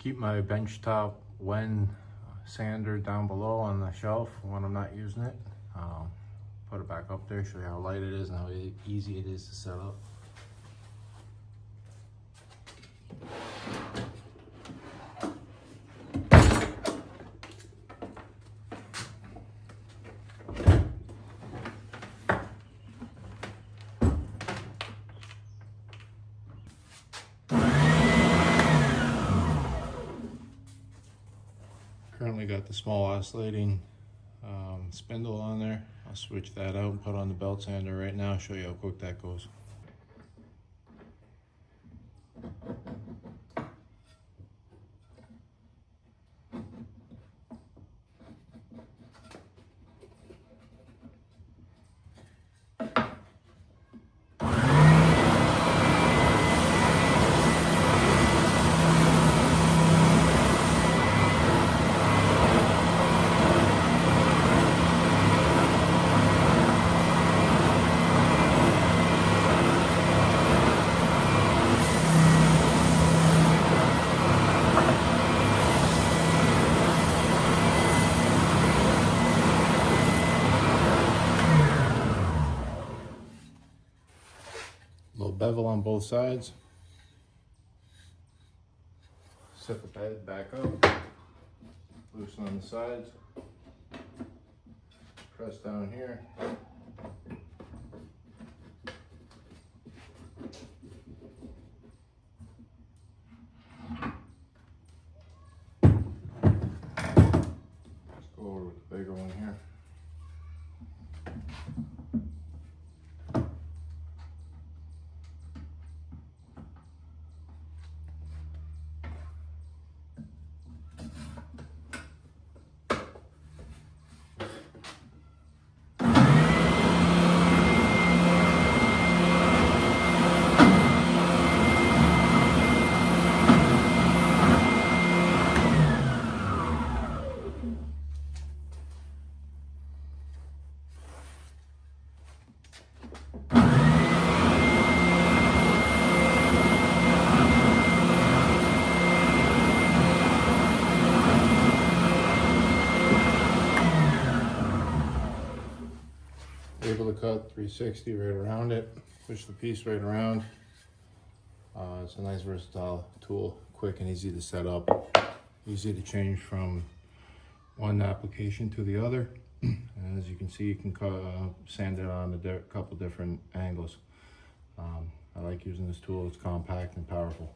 keep my bench top when sander down below on the shelf when I'm not using it. Put it back up there, show you how light it is and how easy it is to set up. Currently got the small oscillating spindle on there. I'll switch that out and put on the belt sander right now, show you how quick that goes. Little bevel on both sides. Set the bed back up. Loosen on the sides. Press down here. Let's go over with the bigger one here. Able to cut 360 right around it, push the piece right around. It's a nice versatile tool, quick and easy to set up, easy to change from one application to the other. And as you can see, you can sand it on a couple different angles. I like using this tool, it's compact and powerful.